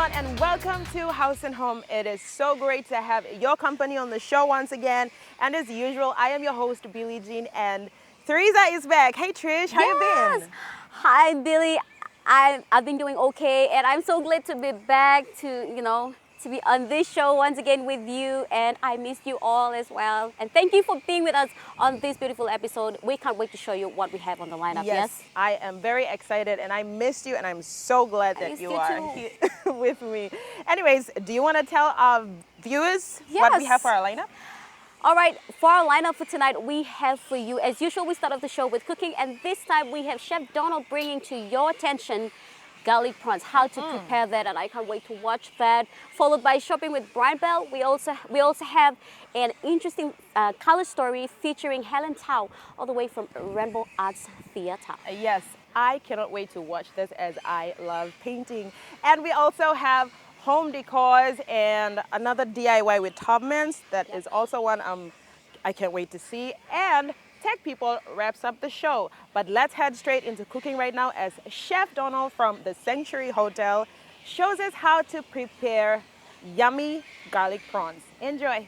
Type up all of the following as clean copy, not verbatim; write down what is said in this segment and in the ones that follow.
everyone, and welcome to House and Home. It is so great to have your company on the show once again. And as usual, I am your host, Billie Jean, and Teresa is back. Hey Trish, how you been? Hi Billy, I've been doing okay, and I'm so glad to be back to be on this show once again with you, and I missed you all as well. And thank you for being with us on this beautiful episode. We can't wait to show you what we have on the lineup. Yes, I am very excited, and I missed you, and I'm so glad that you are here with me. Anyways, do you want to tell our viewers what we have for our lineup? All right, for our lineup for tonight, we have for you, as usual, we start off the show with cooking, and this time we have Chef Donald bringing to your attention garlic prawns, how to prepare that, and I can't wait to watch that. Followed by shopping with Brian Bell. We also have an interesting color story featuring Helen Tao, all the way from Rainbow Arts Theatre. Yes, I cannot wait to watch this as I love painting. And we also have home decors and another DIY with Tubmans. That is also one I can't wait to see. And Tech People wraps up the show. But let's head straight into cooking right now as Chef Donald from the Sanctuary Hotel shows us how to prepare yummy garlic prawns. Enjoy.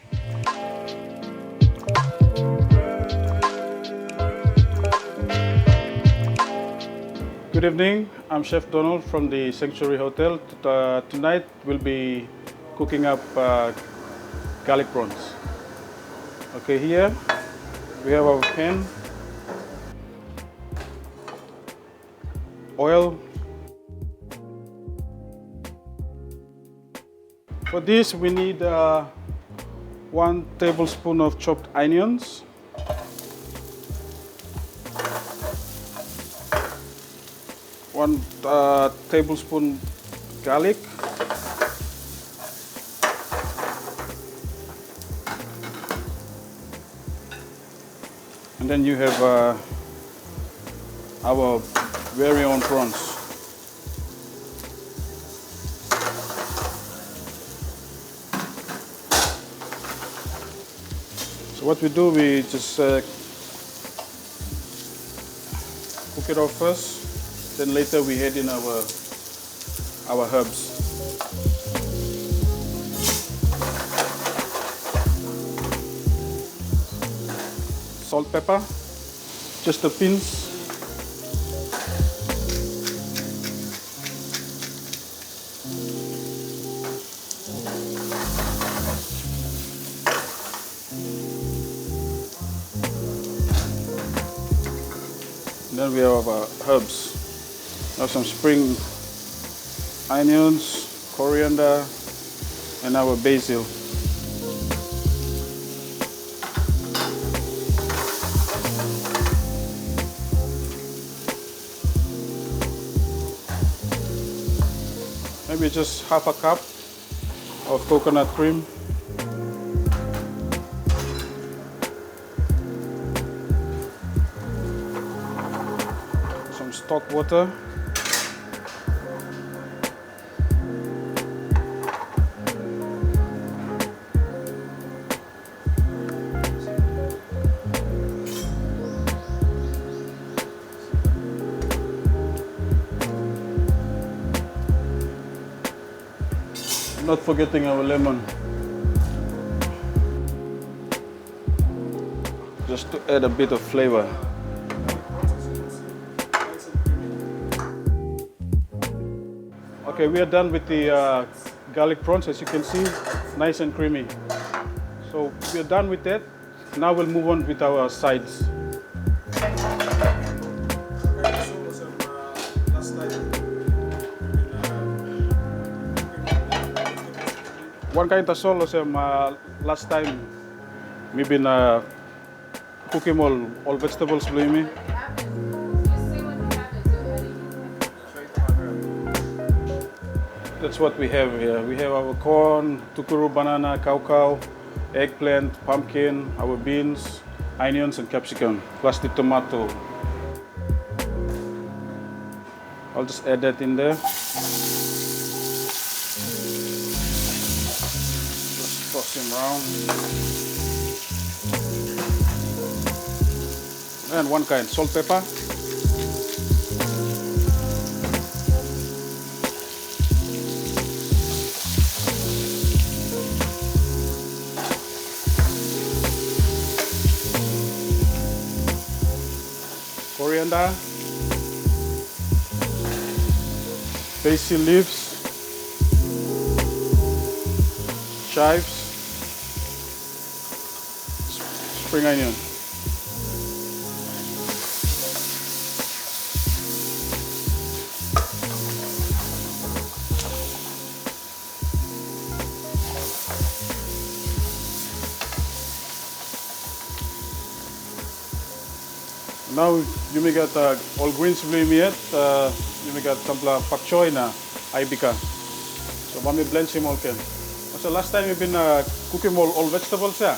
Good evening, I'm Chef Donald from the Sanctuary Hotel. Tonight we'll be cooking up garlic prawns. Okay, here we have our pan, oil. For this we need 1 tablespoon of chopped onions, 1 tablespoon garlic, and then you have our very own prawns. So what we do, we just cook it off first, then later we add in our herbs. Salt, pepper, just a pinch. And then we have our herbs. Now some spring onions, coriander, and our basil. Maybe just half a cup of coconut cream. Some stock water. Not forgetting our lemon. Just to add a bit of flavor. Okay, we are done with the garlic prawns, as you can see, nice and creamy. So we are done with that. Now we'll move on with our sides. One kain tasol last time we've been cooking all vegetables blue. That's what we have here. We have our corn, tukuru, banana, cow, eggplant, pumpkin, our beans, onions and capsicum, plus the tomato. I'll just add that in there. Toss him around. And one kind, salt, pepper. coriander, basil leaves, chives, spring onion. Now you may get all greens blue meat. You may get sampla pak choy na ibika. So mami blend sim all ken. So last time you've been cooking all vegetables ya.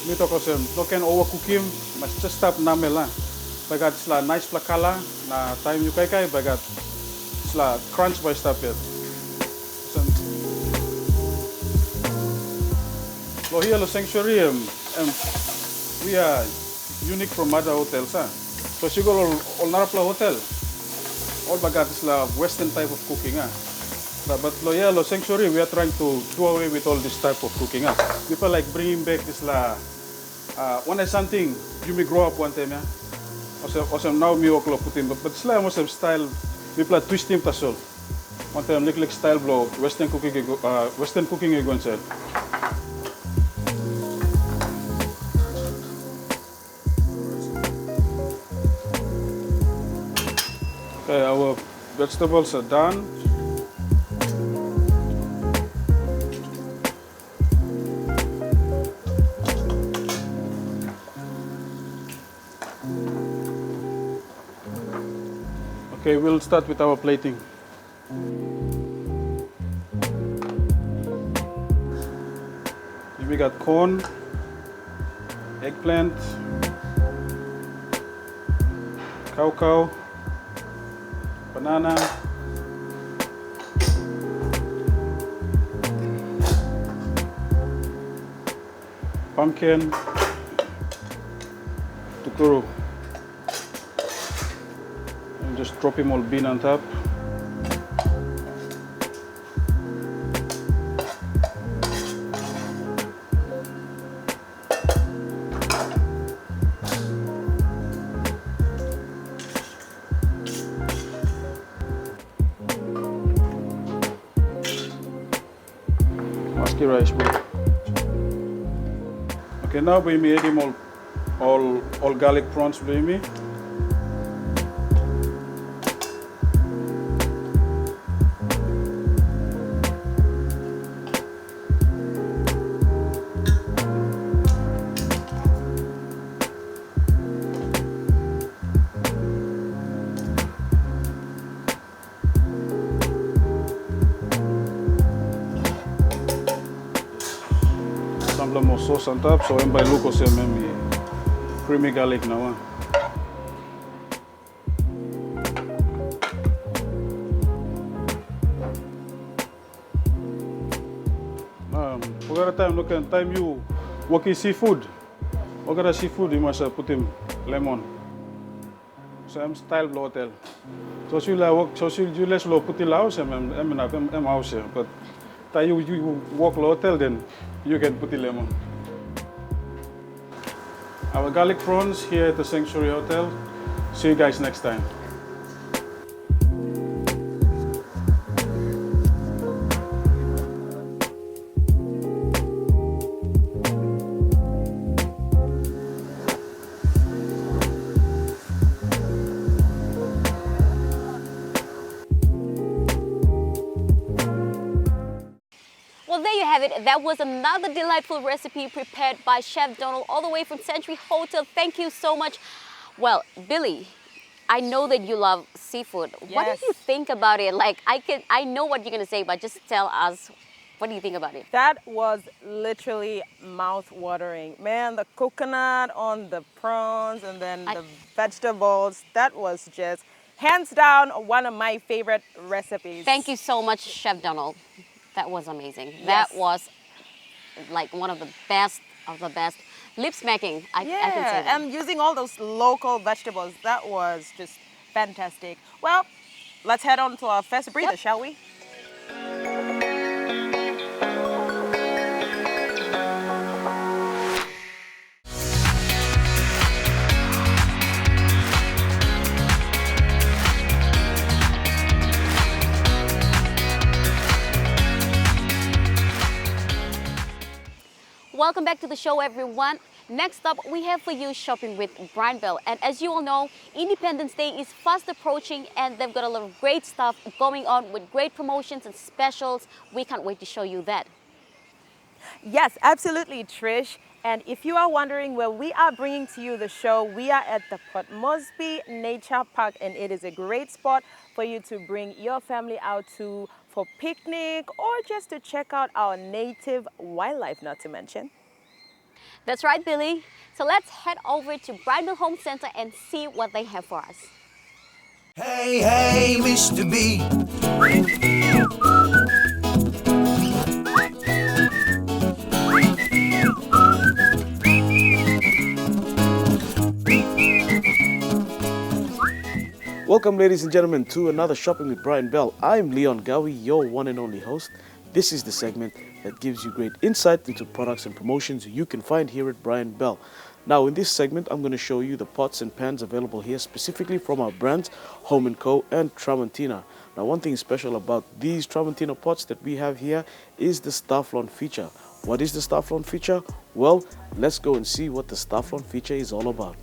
Me to kosem no can overcook him. Mas just stop namela. Bagat sla nice plakala na time you kai bagat sla crunch by stop it. Lo here lo sanctuary we are unique from other hotels ah. So she go all narapla hotel. All bagat is la Western type of cooking ah. But lo sanctuary we are trying to do away with all this type of cooking ah. People like bringing back this la one is something you may grow up one time yeah. Also now me oklo putin but it's like most of style people twist him tasol. One time like style blow Western cooking you go and sell. Okay, our vegetables are done. Okay, we'll start with our plating. Here we got corn, eggplant, cow, banana, pumpkin, tukuru. And just drop him all bean on top. Rice bowl. Okay, now we made him all garlic prawns with me. More sauce on top, so I'm by look also creamy garlic now. Look at time you work seafood. What kind of seafood you must put him lemon. So I'm style hotel. So she like work. So she you less low put in house. I'm house but. You walk to the hotel, then you can put the lemon. Our garlic prawns here at the Sanctuary Hotel. See you guys next time. Well, there you have it. That was another delightful recipe prepared by Chef Donald all the way from Century Hotel. Thank you so much. Well, Billy, I know that you love seafood. Yes. What did you think about it? Like, I know what you're going to say, but just tell us, what do you think about it? That was literally mouth-watering. Man, the coconut on the prawns and then the vegetables, that was just hands down one of my favorite recipes. Thank you so much, Chef Donald. That was amazing. Yes. That was like one of the best of the best. Lip smacking, I can say that. And using all those local vegetables, that was just fantastic. Well, let's head on to our first breather, shall we? Welcome back to the show, everyone. Next up, we have for you Shopping with Brian Bell. And as you all know, Independence Day is fast approaching and they've got a lot of great stuff going on with great promotions and specials. We can't wait to show you that. Yes, absolutely, Trish. And if you are wondering where we are bringing to you the show, we are at the Port Moresby Nature Park, and it is a great spot for you to bring your family out to for picnic or just to check out our native wildlife, not to mention. That's right, Billy. So let's head over to Brian Bell Home Center and see what they have for us. Hey, hey, Mr. B. Welcome, ladies and gentlemen, to another Shopping with Brian Bell. I'm Leon Gawi, your one and only host. This is the segment that gives you great insight into products and promotions you can find here at Brian Bell. Now, in this segment, I'm going to show you the pots and pans available here, specifically from our brands, Home & Co. and Tramontina. Now, one thing special about these Tramontina pots that we have here is the Starflon feature. What is the Starflon feature? Well, let's go and see what the Starflon feature is all about.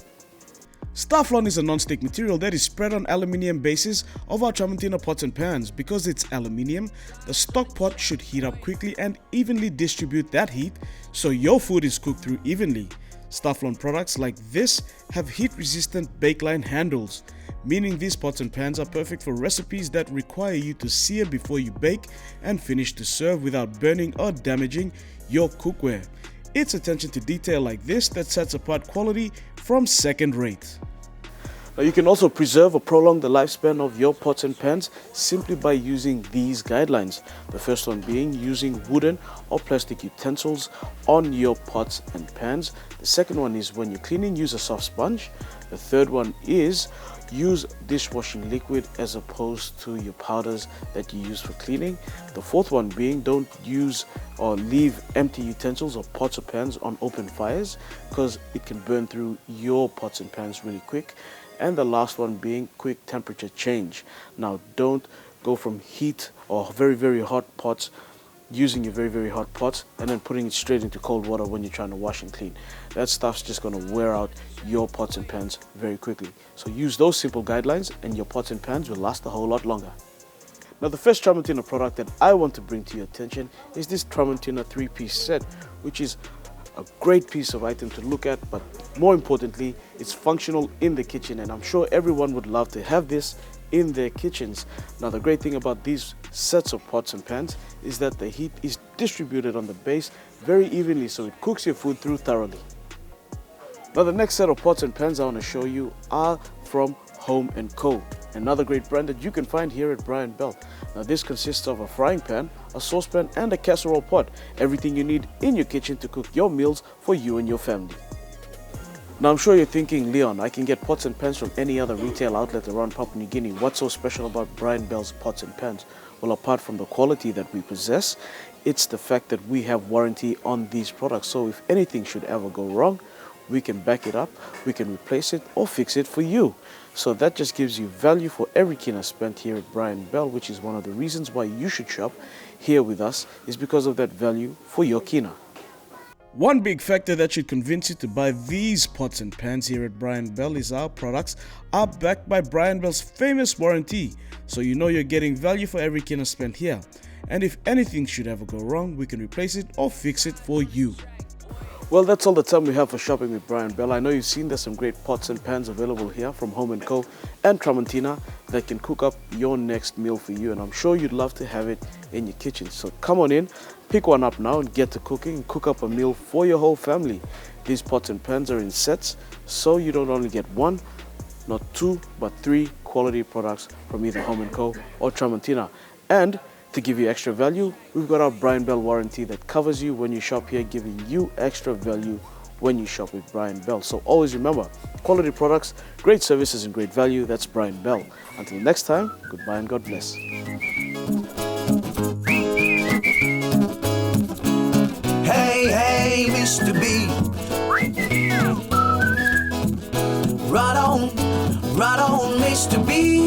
Starflon is a non-stick material that is spread on aluminium bases of our Tramontina pots and pans. Because it's aluminium, the stock pot should heat up quickly and evenly distribute that heat so your food is cooked through evenly. Starflon products like this have heat-resistant bakeline handles, meaning these pots and pans are perfect for recipes that require you to sear before you bake and finish to serve without burning or damaging your cookware. It's attention to detail like this that sets apart quality from second rate. Now, you can also preserve or prolong the lifespan of your pots and pans simply by using these guidelines. The first one being using wooden or plastic utensils on your pots and pans. The second one is when you're cleaning, use a soft sponge. The third one is use dishwashing liquid as opposed to your powders that you use for cleaning. The fourth one being don't use or leave empty utensils or pots or pans on open fires because it can burn through your pots and pans really quick. And the last one being quick temperature change. Now, don't go from heat or very, very hot pots, using your very, very hot pots and then putting it straight into cold water when you're trying to wash and clean. That stuff's just going to wear out your pots and pans very quickly. So use those simple guidelines and your pots and pans will last a whole lot longer. Now, the first Tramontina product that I want to bring to your attention is this Tramontina 3-piece set, which is a great piece of item to look at, but more importantly, it's functional in the kitchen, and I'm sure everyone would love to have this in their kitchens. Now, the great thing about these sets of pots and pans is that the heat is distributed on the base very evenly, so it cooks your food through thoroughly. Now, the next set of pots and pans I want to show you are from Home & Co., another great brand that you can find here at Brian Bell. Now, this consists of a frying pan, a saucepan and a casserole pot. Everything you need in your kitchen to cook your meals for you and your family. Now, I'm sure you're thinking, Leon, I can get pots and pans from any other retail outlet around Papua New Guinea. What's so special about Brian Bell's pots and pans? Well, apart from the quality that we possess, it's the fact that we have warranty on these products. So if anything should ever go wrong, we can back it up, we can replace it or fix it for you. So that just gives you value for every kina spent here at Brian Bell, which is one of the reasons why you should shop here with us, is because of that value for your kina. One big factor that should convince you to buy these pots and pans here at Brian Bell is our products are backed by Brian Bell's famous warranty. So you know you're getting value for every kina spent here. And if anything should ever go wrong, we can replace it or fix it for you. Well, that's all the time we have for Shopping with Brian Bell. I know you've seen there's some great pots and pans available here from Home & Co. and Tramontina that can cook up your next meal for you, and I'm sure you'd love to have it in your kitchen. So come on in, pick one up now and get to cooking and cook up a meal for your whole family. These pots and pans are in sets, so you don't only get one, not two, but three quality products from either Home & Co. or Tramontina. And to give you extra value, we've got our Brian Bell warranty that covers you when you shop here, giving you extra value when you shop with Brian Bell. So always remember, quality products, great services and great value. That's Brian Bell. Until next time, goodbye and God bless. Hey, hey, Mr. B. Right on, Mr. B.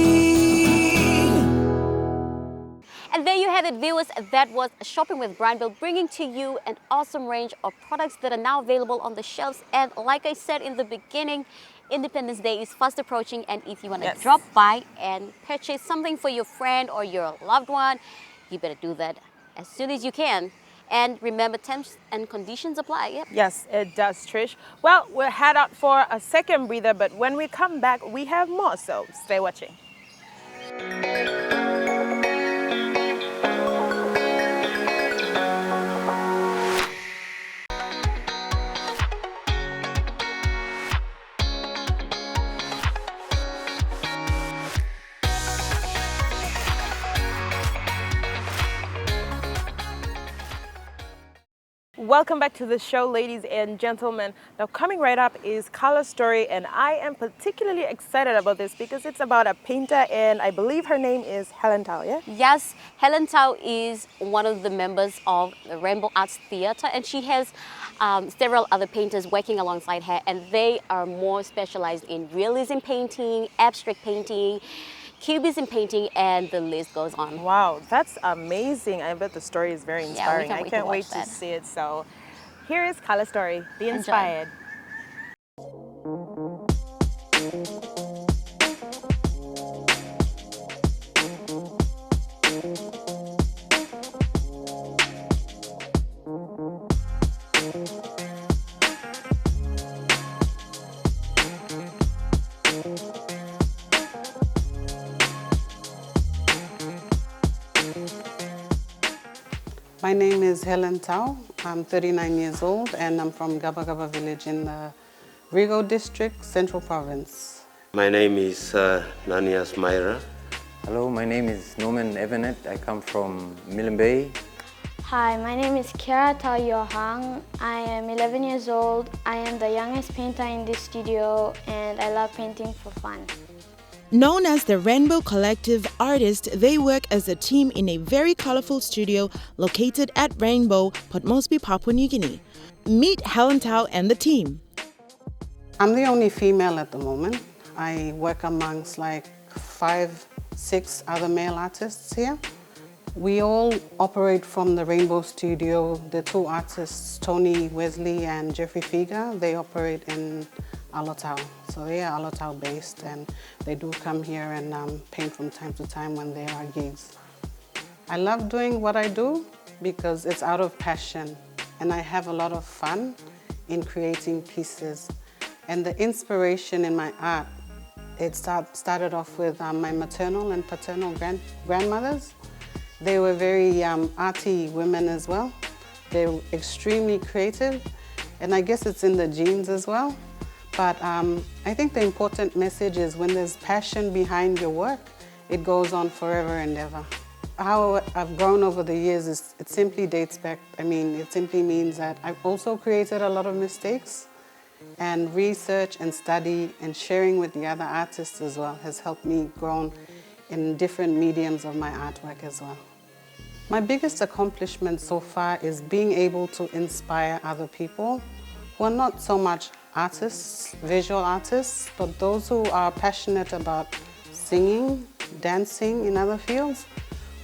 And there you have it, viewers. viewers, that was Shopping with Brian Bill, bringing to you an awesome range of products that are now available on the shelves. And like I said in the beginning, Independence Day is fast approaching, and if you want to drop by and purchase something for your friend or your loved one, you better do that as soon as you can. And remember, terms and conditions apply. Yep. Yes, it does, Trish. Well, we'll head out for a second breather, but when we come back, we have more, so stay watching. Welcome back to the show, ladies and gentlemen. Now, coming right up is Color Story, and I am particularly excited about this because it's about a painter, and I believe her name is Helen Tao, yeah? Yes, Helen Tao is one of the members of the Rainbow Arts Theatre, and she has several other painters working alongside her, and they are more specialized in realism painting, abstract painting, cubism painting, and the list goes on. Wow, that's amazing. I bet the story is very inspiring. Yeah, I can't wait to see it. So here is Color Story. Be inspired. My name is Helen Tao. I'm 39 years old and I'm from Gaba Gaba village in the Rigo district, Central Province. My name is Nanias Myra. Hello, my name is Norman Evanet. I come from Millen Bay. Hi, my name is Kiara Tao Yohang. I am 11 years old. I am the youngest painter in this studio and I love painting for fun. Known as the Rainbow Collective artists, they work as a team in a very colorful studio located at Rainbow, Port Moresby, Papua New Guinea. Meet Helen Tao and the team. I'm the only female at the moment. I work amongst like 5, 6 other male artists here. We all operate from the Rainbow Studio. The 2 artists, Tony Wesley and Jeffrey Figa, they operate in Alotau. So they are Alotau based and they do come here and paint from time to time when there are gigs. I love doing what I do because it's out of passion and I have a lot of fun in creating pieces. And the inspiration in my art, it started off with my maternal and paternal grandmothers. They were very arty women as well. They were extremely creative and I guess it's in the genes as well. But I think the important message is when there's passion behind your work, it goes on forever and ever. How I've grown over the years is it simply dates back. It simply means that I've also created a lot of mistakes and research and study and sharing with the other artists as well has helped me grow in different mediums of my artwork as well. My biggest accomplishment so far is being able to inspire other people who are not so much artists, visual artists, but those who are passionate about singing, dancing in other fields.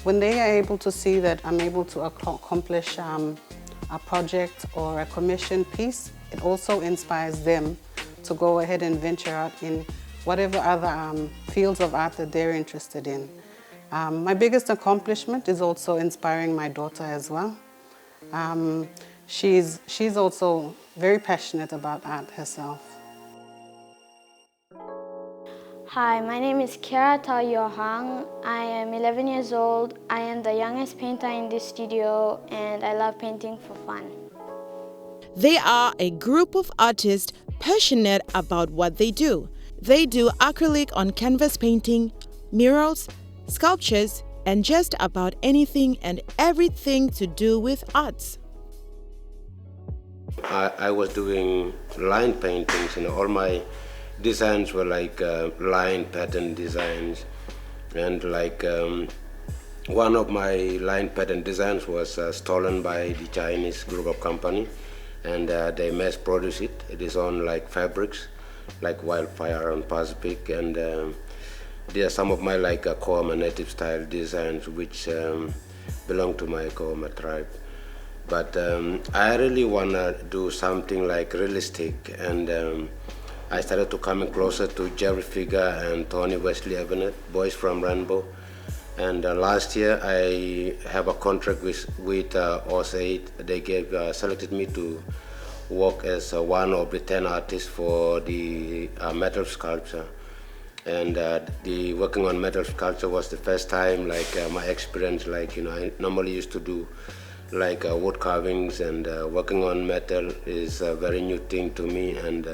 When they are able to see that I'm able to accomplish a project or a commissioned piece, it also inspires them to go ahead and venture out in whatever other fields of art that they're interested in. My biggest accomplishment is also inspiring my daughter as well. She's also very passionate about art herself. Hi, my name is Kiara Tao Yohang. I am 11 years old. I am the youngest painter in this studio and I love painting for fun. They are a group of artists passionate about what they do. They do acrylic on canvas painting, murals, sculptures, and just about anything and everything to do with arts. I was doing line paintings, all my designs were like line pattern designs, and one of my line pattern designs was stolen by the Chinese group of company, and they mass produce it. It is on like fabrics, like wildfire on Pacific, and there are some of my Koama native style designs which belong to my Kohoma tribe. But I really want to do something like realistic, and I started to come closer to Jerry Figure and Tony Wesley Evanet, boys from Rainbow. And last year I have a contract with Haus. They selected me to work as one of the 10 artists for the metal sculpture. And the working on metal sculpture was the first time, like my experience, like, you know, I normally used to do like wood carvings, and working on metal is a very new thing to me. And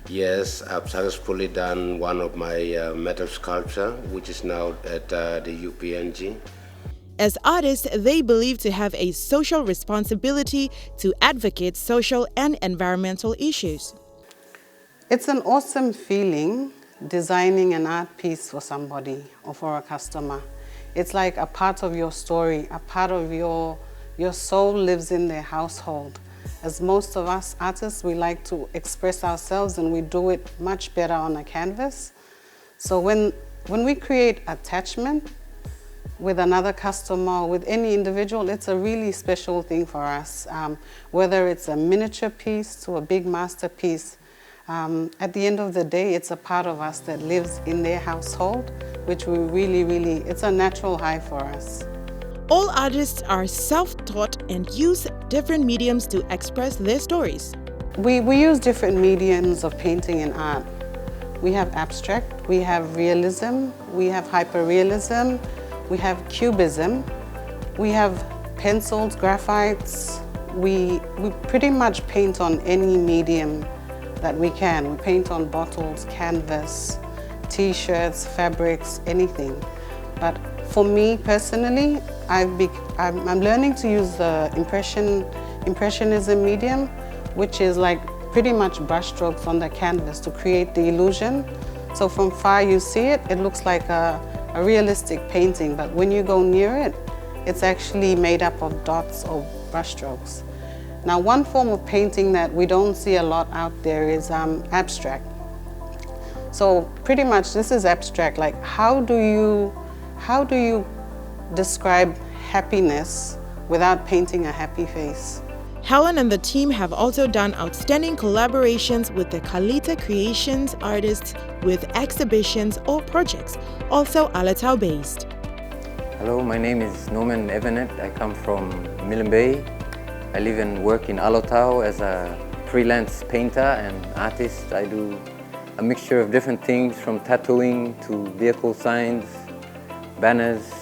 yes, I've successfully done one of my metal sculpture, which is now at the UPNG. As artists, they believe to have a social responsibility to advocate social and environmental issues. It's an awesome feeling designing an art piece for somebody or for a customer. It's like a part of your story, a part of your soul lives in their household. As most of us artists, we like to express ourselves, and we do it much better on a canvas. So when we create attachment with another customer, with any individual, it's a really special thing for us. Whether it's a miniature piece to a big masterpiece, at the end of the day, it's a part of us that lives in their household, which we really, it's a natural high for us. All artists are self-taught and use different mediums to express their stories. We use different mediums of painting and art. We have abstract, we have realism, we have hyperrealism, we have cubism, we have pencils, graphites. We pretty much paint on any medium that we can. We paint on bottles, canvas, t-shirts, fabrics, anything. But for me personally, I'm learning to use the impressionism medium, which is like pretty much brushstrokes on the canvas to create the illusion. So from far you see it, it looks like a realistic painting, but when you go near it, it's actually made up of dots or brushstrokes. Now, one form of painting that we don't see a lot out there is abstract. So pretty much this is abstract, like how do you describe happiness without painting a happy face? Helen and the team have also done outstanding collaborations with the Kalita Creations artists with exhibitions or projects, also Alatau based. Hello, my name is Norman Evanet. I come from Millen Bay. I live and work in Alatau as a freelance painter and artist. I do a mixture of different things, from tattooing to vehicle signs, banners,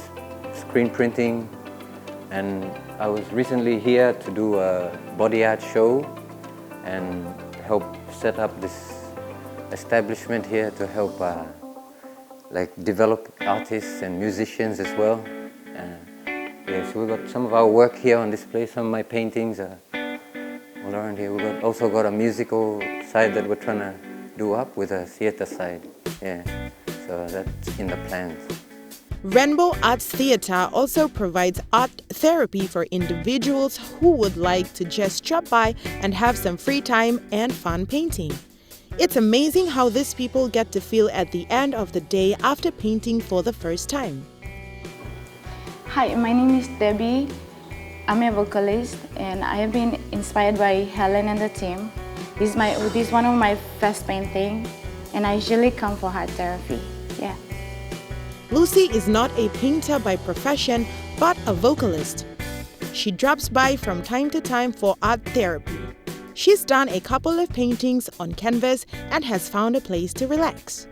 screen printing, and I was recently here to do a body art show and help set up this establishment here to help like develop artists and musicians as well. Yeah, so we got some of our work here on display, some of my paintings all around here. We also got a musical side that we're trying to do up with a theater side. Yeah, so that's in the plans. Rainbow Arts Theatre also provides art therapy for individuals who would like to just drop by and have some free time and fun painting. It's amazing how these people get to feel at the end of the day after painting for the first time. Hi, my name is Debbie. I'm a vocalist, and I have been inspired by Helen and the team. This is one of my first painting, and I usually come for art therapy. Yeah. Lucy is not a painter by profession, but a vocalist. She drops by from time to time for art therapy. She's done a couple of paintings on canvas and has found a place to relax.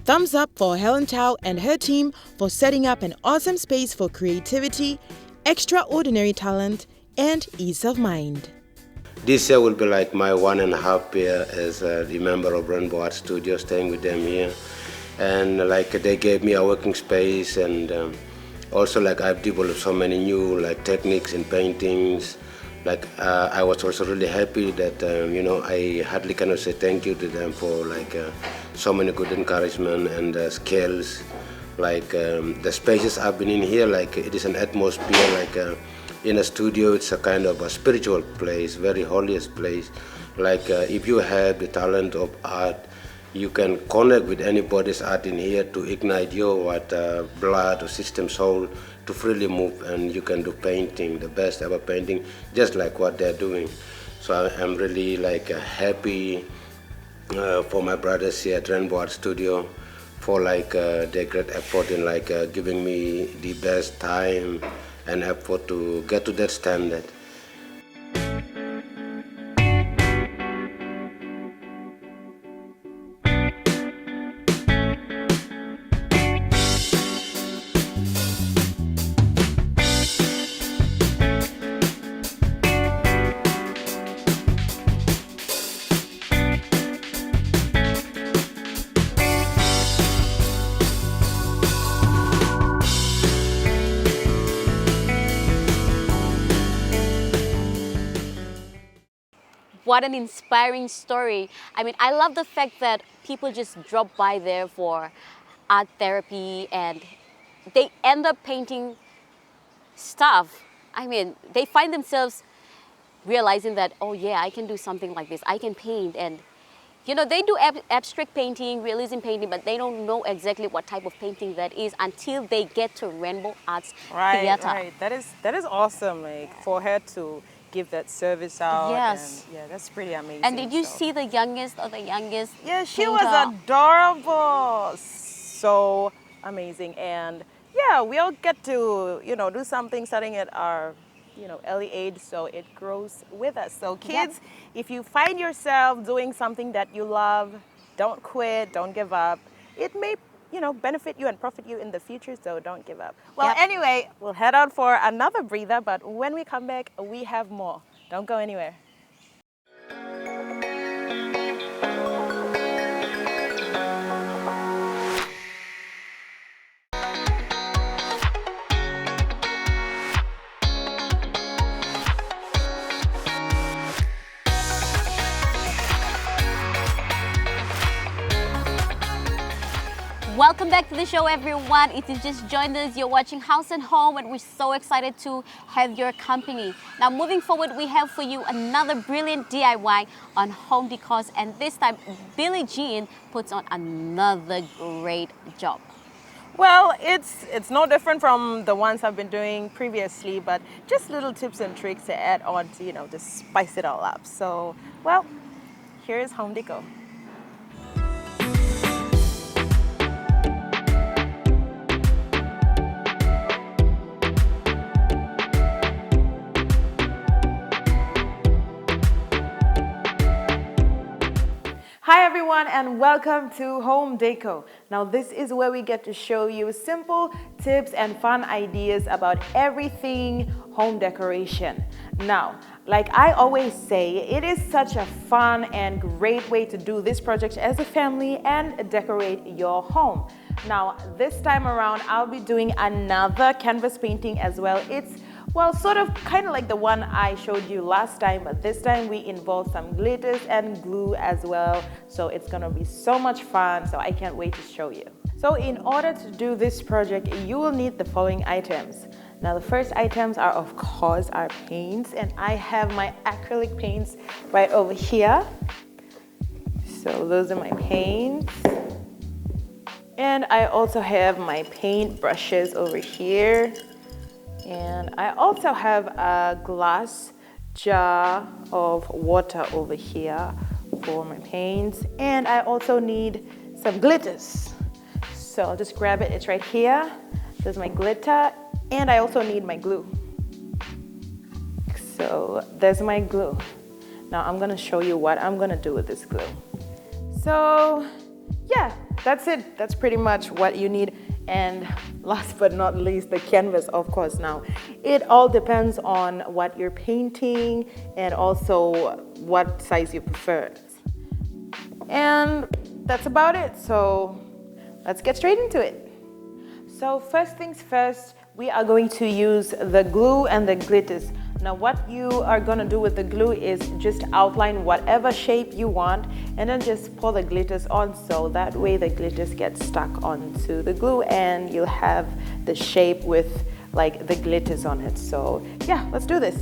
Thumbs up for Helen Tao and her team for setting up an awesome space for creativity, extraordinary talent, and ease of mind. This year will be like my 1.5 year as the member of Rainbow Art Studio, staying with them here. And like they gave me a working space, and also like I've developed so many new like techniques in paintings. Like I was also really happy that you know, I hardly cannot say thank you to them for like so many good encouragement and skills. Like the spaces I've been in here, like it is an atmosphere like in a studio. It's a kind of a spiritual place, very holiest place. Like if you have the talent of art, you can connect with anybody's art in here to ignite your blood or system soul to freely move, and you can do painting, the best ever painting, just like what they're doing. So I'm really like happy for my brothers here at Rainbow Art Studio for like their great effort in like giving me the best time and effort to get to that standard. What an inspiring story. I mean, I love the fact that people just drop by there for art therapy and they end up painting stuff. I mean, they find themselves realizing that, oh yeah, I can do something like this. I can paint. And, you know, they do abstract painting, realism painting, but they don't know exactly what type of painting that is until they get to Rainbow Arts Theater. Right. That is awesome. Like for her to give that service out. Yes. And, yeah, that's pretty amazing. And did you see the youngest of the youngest? Yeah, she painter? was adorable. So amazing. And yeah, we all get to, you know, do something starting at our, you know, early age, so it grows with us. So kids, if you find yourself doing something that you love, don't quit, don't give up. It may, you know, benefit you and profit you in the future, so don't give up. Well, anyway, we'll head out for another breather, but when we come back, we have more. Don't go anywhere. Welcome back to the show, everyone. If you just joined us, you're watching House and Home, and we're so excited to have your company. Now, moving forward, we have for you another brilliant DIY on home decors, and this time, Billie Jean puts on another great job. Well, it's no different from the ones I've been doing previously, but just little tips and tricks to add on to, you know, to spice it all up. So, well, here is home decor. Hi everyone and welcome to Home Deco. Now this is where we get to show you simple tips and fun ideas about everything home decoration. Now, like I always say, it is such a fun and great way to do this project as a family and decorate your home. Now this time around I'll be doing another canvas painting as well. It's well, sort of kind of like the one I showed you last time, but this time we involve some glitters and glue as well. So it's gonna be so much fun, so I can't wait to show you. So in order to do this project, you will need the following items. Now the first items are of course our paints, and I have my acrylic paints right over here. So those are my paints. And I also have my paint brushes over here. And I also have a glass jar of water over here for my paints. And I also need some glitters. So I'll just grab it, it's right here. There's my glitter, and I also need my glue. So there's my glue. Now I'm gonna show you what I'm gonna do with this glue. So yeah, that's it. That's pretty much what you need. And last but not least, the canvas, of course. Now, it all depends on what you're painting and also what size you prefer. And that's about it. So let's get straight into it. So first things first, we are going to use the glue and the glitters. Now what you are going to do with the glue is just outline whatever shape you want and then just pour the glitters on, so that way the glitters get stuck onto the glue and you'll have the shape with like the glitters on it. So yeah, let's do this.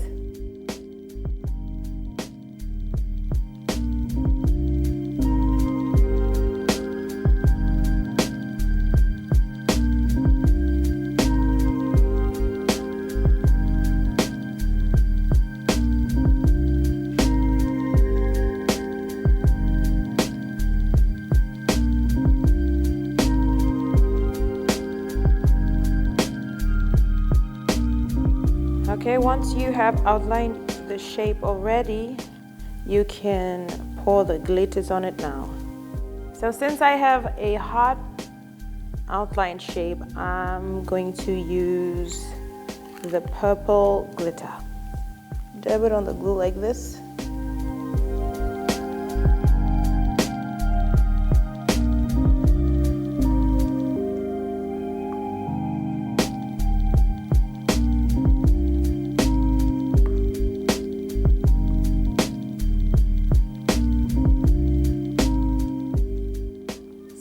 Okay, once you have outlined the shape already, you can pour the glitters on it now. So since I have a hot outline shape, I'm going to use the purple glitter. Dab it on the glue like this.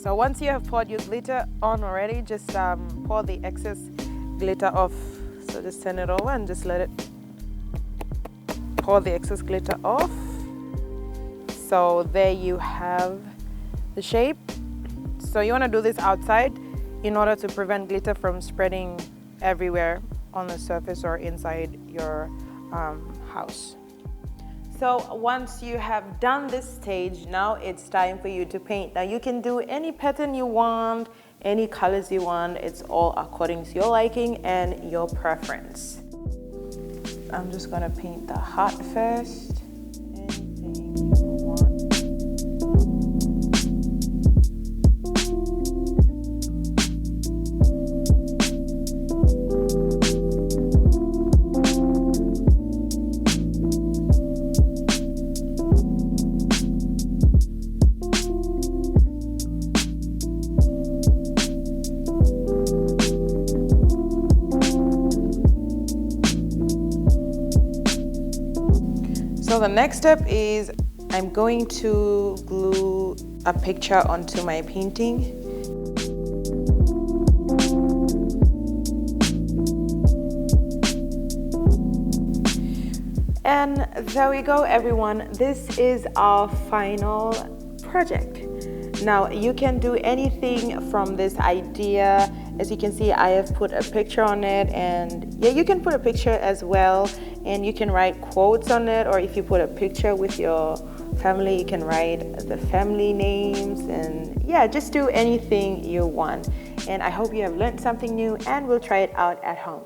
So once you have poured your glitter on already, just pour the excess glitter off. So just turn it over and just let it pour the excess glitter off. So there you have the shape. So you want to do this outside in order to prevent glitter from spreading everywhere on the surface or inside your house. So once you have done this stage, now it's time for you to paint. Now you can do any pattern you want, any colors you want. It's all according to your liking and your preference. I'm just gonna paint the heart first. Anything you want. So the next step is I'm going to glue a picture onto my painting. And there we go, everyone. This is our final project. Now you can do anything from this idea. As you can see, I have put a picture on it, and yeah, you can put a picture as well, and you can write quotes on it, or if you put a picture with your family, you can write the family names, and yeah, just do anything you want. And I hope you have learned something new and will try it out at home.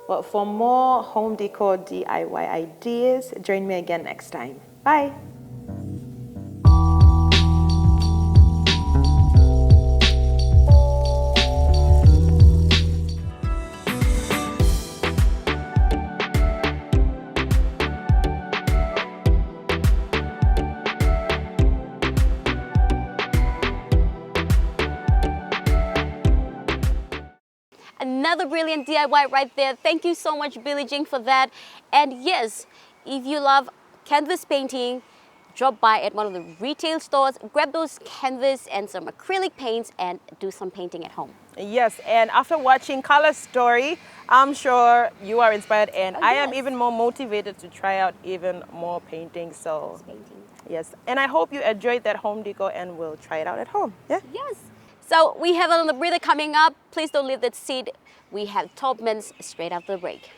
But for more home decor DIY ideas, join me again next time. Bye. Another brilliant DIY right there. Thank you so much, Billie Jean, for that. And yes, if you love canvas painting, drop by at one of the retail stores, grab those canvas and some acrylic paints and do some painting at home. Yes, and after watching Color Story, I'm sure you are inspired, and I am even more motivated to try out even more paintings. So yes, and I hope you enjoyed that home decor and will try it out at home. Yeah. Yes. So we have another breather coming up. Please don't leave that seat. We have Topman's straight after the break.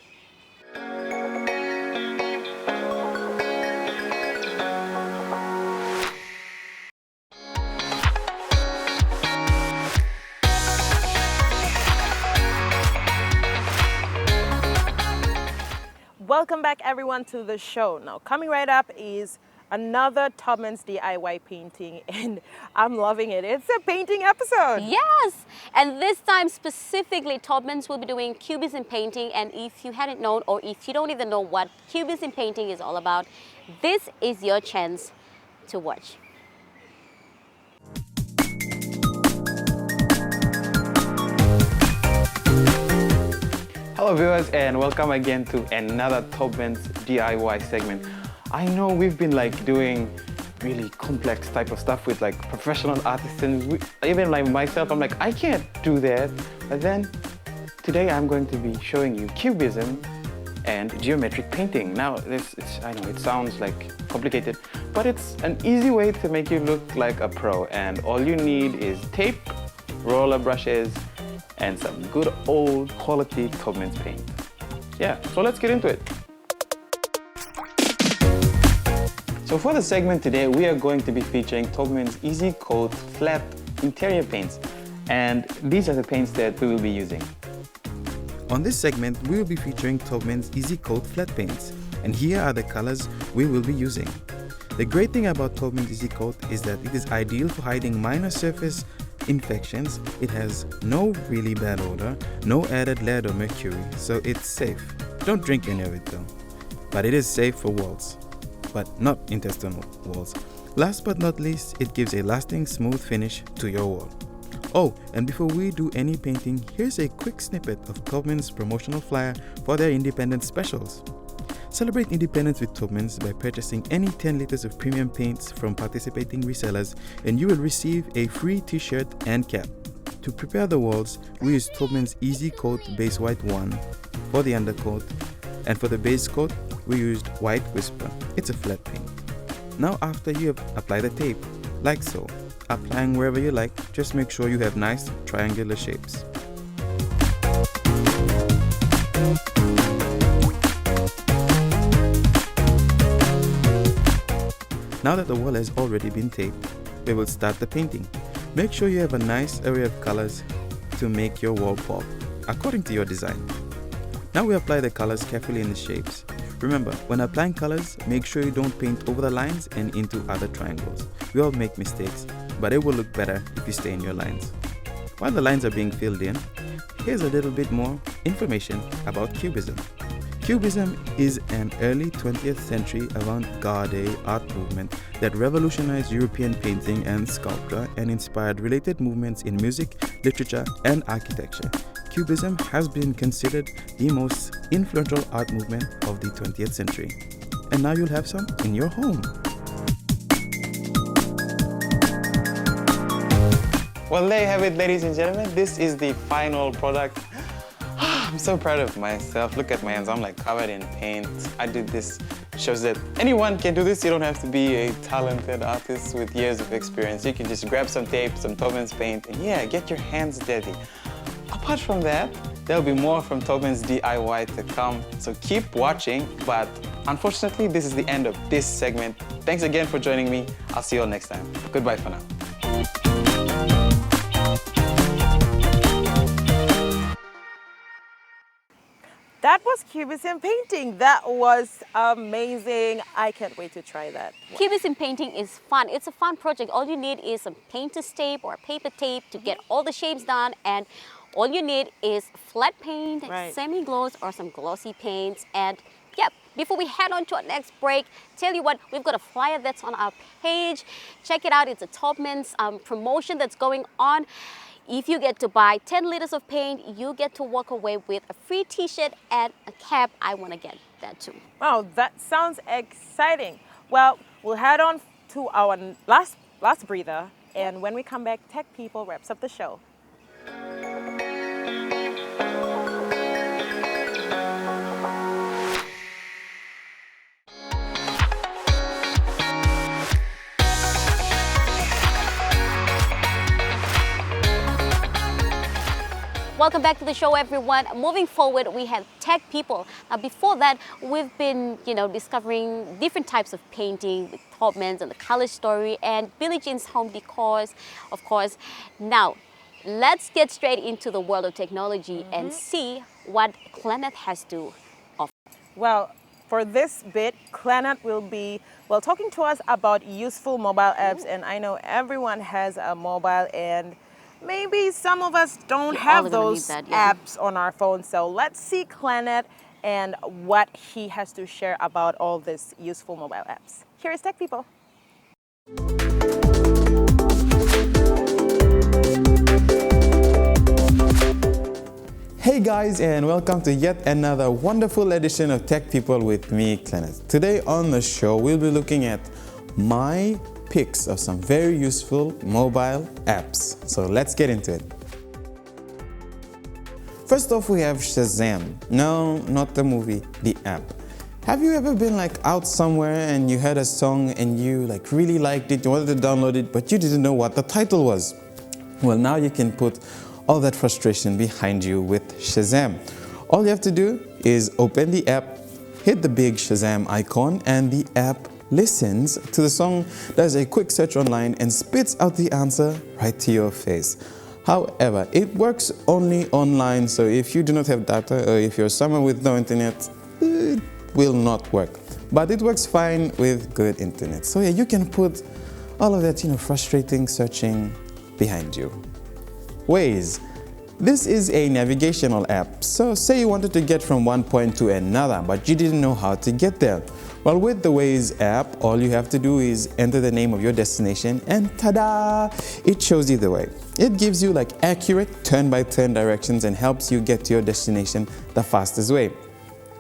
Welcome back, everyone, to the show. Now, coming right up is another Topman's DIY painting, and I'm loving it. It's a painting episode. Yes, and this time specifically, Topman's will be doing cubism painting. And if you hadn't known, or if you don't even know what cubism painting is all about, this is your chance to watch. Hello viewers, and welcome again to another Topman's DIY segment. I know we've been doing really complex type of stuff with professional artists, and even myself, I'm I can't do that. But then today I'm going to be showing you cubism and geometric painting. Now I know it sounds complicated, but it's an easy way to make you look like a pro, and all you need is tape, roller brushes, and some good old quality Topman's paint. Yeah, so let's get into it. So for the segment today, we are going to be featuring Topman's Easy Coat Flat Interior Paints. And these are the paints that we will be using. On this segment, we will be featuring Taubman's Easy Coat flat paints, and here are the colors we will be using. The great thing about Taubman's Easy Coat is that it is ideal for hiding minor surface infections. It has no really bad odor, no added lead or mercury, so it's safe. Don't drink any of it though. But it is safe for walls, but not intestinal walls. Last but not least, it gives a lasting smooth finish to your wall. Oh, and before we do any painting, here's a quick snippet of Taubman's promotional flyer for their Independence specials. Celebrate independence with Taubman's by purchasing any 10 liters of premium paints from participating resellers, and you will receive a free t-shirt and cap. To prepare the walls, we use Taubman's Easy Coat Base White 1 for the undercoat, and for the base coat, we used White Whisper. It's a flat paint. Now after you have applied the tape, like so, applying wherever you like, just make sure you have nice triangular shapes. Now that the wall has already been taped, we will start the painting. Make sure you have a nice array of colors to make your wall pop, according to your design. Now we apply the colors carefully in the shapes. Remember, when applying colors, make sure you don't paint over the lines and into other triangles. We all make mistakes, but it will look better if you stay in your lines. While the lines are being filled in, here's a little bit more information about Cubism. Cubism is an early 20th century avant-garde art movement that revolutionized European painting and sculpture and inspired related movements in music, literature, and architecture. Cubism has been considered the most influential art movement of the 20th century. And now you'll have some in your home. Well, there you have it, ladies and gentlemen. This is the final product. I'm so proud of myself. Look at my hands, I'm like covered in paint. I did this, shows that anyone can do this. You don't have to be a talented artist with years of experience. You can just grab some tape, some Taubman's paint, and yeah, get your hands dirty. Apart from that, there'll be more from Taubman's DIY to come, so keep watching. But unfortunately, this is the end of this segment. Thanks again for joining me. I'll see you all next time. Goodbye for now. That was Cubism painting. That was amazing. I can't wait to try that. Cubism painting is fun. It's a fun project. All you need is some painter's tape or paper tape to get all the shapes done, and all you need is flat paint, semi-gloss, or some glossy paints. And yeah, before we head on to our next break, tell you what, we've got a flyer that's on our page. Check it out. It's a Taubman's promotion that's going on. If you get to buy 10 liters of paint, you get to walk away with a free t-shirt and a cap. I want to get that too. Wow, that sounds exciting. Well, we'll head on to our last breather, and when we come back, Tech People wraps up the show. Welcome back to the show, everyone. Moving forward, we have Tech People. Now, before that, we've been, discovering different types of painting with Taubman's and the color story and Billie Jean's home decors, of course. Now, let's get straight into the world of technology and see what Clanet has to offer. Well, for this bit, Clanet will be, talking to us about useful mobile apps. And I know everyone has a mobile, and maybe some of us don't have those apps on our phone. So let's see Clanet and what he has to share about all these useful mobile apps. Here is Tech People. Hey guys, and welcome to yet another wonderful edition of Tech People with me, Clanet. Today on the show, we'll be looking at my picks of some very useful mobile apps. So let's get into it. First off, we have Shazam. No, not the movie, the app. Have you ever been out somewhere and you heard a song and you really liked it, you wanted to download it, but you didn't know what the title was? Well, now you can put all that frustration behind you with Shazam. All you have to do is open the app, hit the big Shazam icon, and the app listens to the song, does a quick search online, and spits out the answer right to your face. However, it works only online, so if you do not have data or if you're somewhere with no internet, it will not work. But it works fine with good internet. So yeah, you can put all of that, frustrating searching behind you. Waze. This is a navigational app. So say you wanted to get from one point to another, but you didn't know how to get there. Well, with the Waze app, all you have to do is enter the name of your destination and ta-da! It shows you the way. It gives you like accurate turn-by-turn directions and helps you get to your destination the fastest way.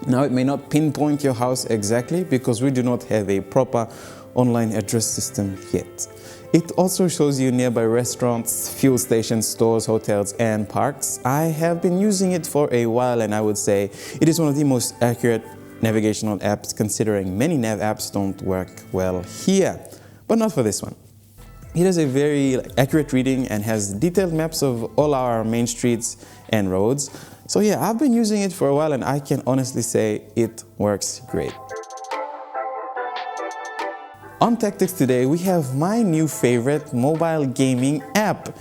Now, it may not pinpoint your house exactly because we do not have a proper online address system yet. It also shows you nearby restaurants, fuel stations, stores, hotels, and parks. I have been using it for a while and I would say it is one of the most accurate navigational apps, considering many nav apps don't work well here, but not for this one. It has a very accurate reading and has detailed maps of all our main streets and roads. So yeah, I've been using it for a while and I can honestly say it works great. On Tactics today, we have my new favorite mobile gaming app,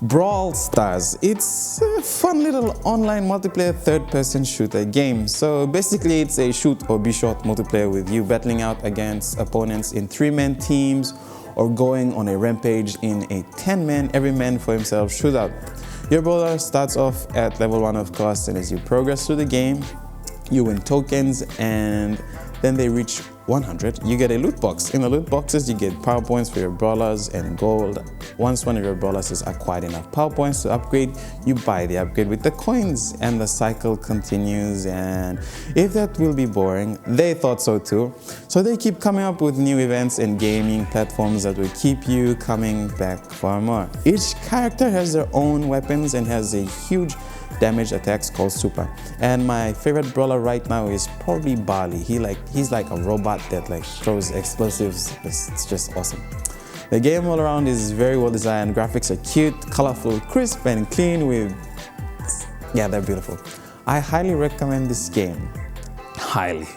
Brawl Stars. It's a fun little online multiplayer third-person shooter game. So basically it's a shoot or be shot multiplayer with you battling out against opponents in 3-man teams or going on a rampage in a 10-man, every man for himself shootout. Your brawler starts off at level 1 of course, and as you progress through the game, you win tokens and then they reach 100, you get a loot box. In the loot boxes, you get power points for your brawlers and gold. Once one of your brawlers has acquired enough power points to upgrade, you buy the upgrade with the coins and the cycle continues. And if that will be boring, they thought so too. So they keep coming up with new events and gaming platforms that will keep you coming back for more. Each character has their own weapons and has a huge damage attacks called super. And my favorite brawler right now is probably Barley. He's like a robot that throws explosives. It's just awesome. The game all around is very well designed. Graphics are cute, colorful, crisp and clean yeah, they're beautiful. I highly recommend this game. Highly.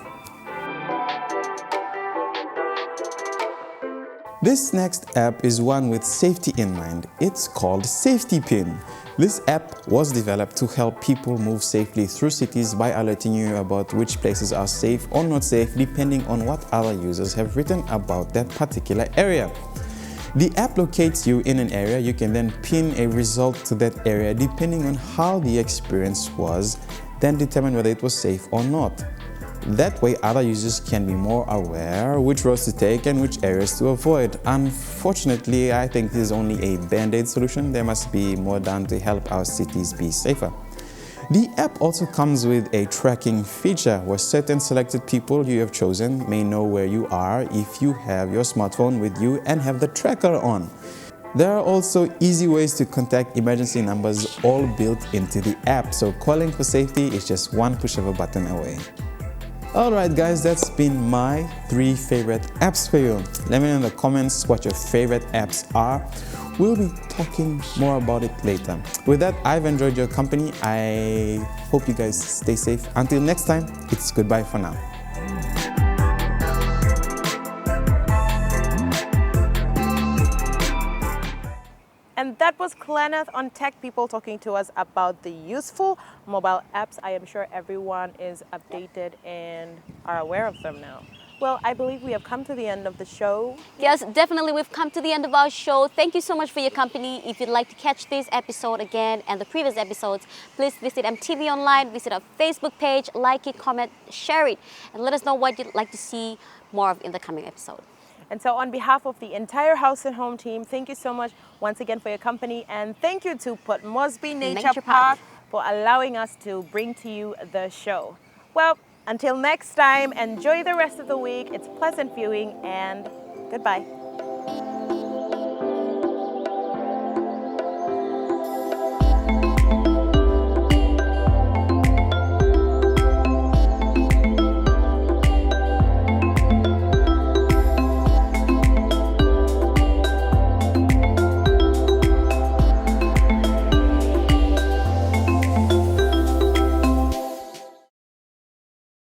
This next app is one with safety in mind. It's called Safety Pin. This app was developed to help people move safely through cities by alerting you about which places are safe or not safe depending on what other users have written about that particular area. The app locates you in an area. You can then pin a result to that area depending on how the experience was, then determine whether it was safe or not. That way other users can be more aware which roads to take and which areas to avoid. Unfortunately, I think this is only a band-aid solution. There must be more done to help our cities be safer. The app also comes with a tracking feature where certain selected people you have chosen may know where you are if you have your smartphone with you and have the tracker on. There are also easy ways to contact emergency numbers all built into the app, so calling for safety is just one push of a button away. Alright guys, that's been my 3 favorite apps for you. Let me know in the comments what your favorite apps are. We'll be talking more about it later. With that, I've enjoyed your company. I hope you guys stay safe. Until next time, it's goodbye for now. And that was Kenneth on Tech People talking to us about the useful mobile apps. I am sure everyone is updated and are aware of them now. Well, I believe we have come to the end of the show. Yes, definitely. We've come to the end of our show. Thank you so much for your company. If you'd like to catch this episode again and the previous episodes, please visit EMTV Online, visit our Facebook page, like it, comment, share it, and let us know what you'd like to see more of in the coming episode. And so on behalf of the entire House and Home team, thank you so much once again for your company. And thank you to Port Moresby Nature Park for allowing us to bring to you the show. Well, until next time, enjoy the rest of the week. It's pleasant viewing and goodbye.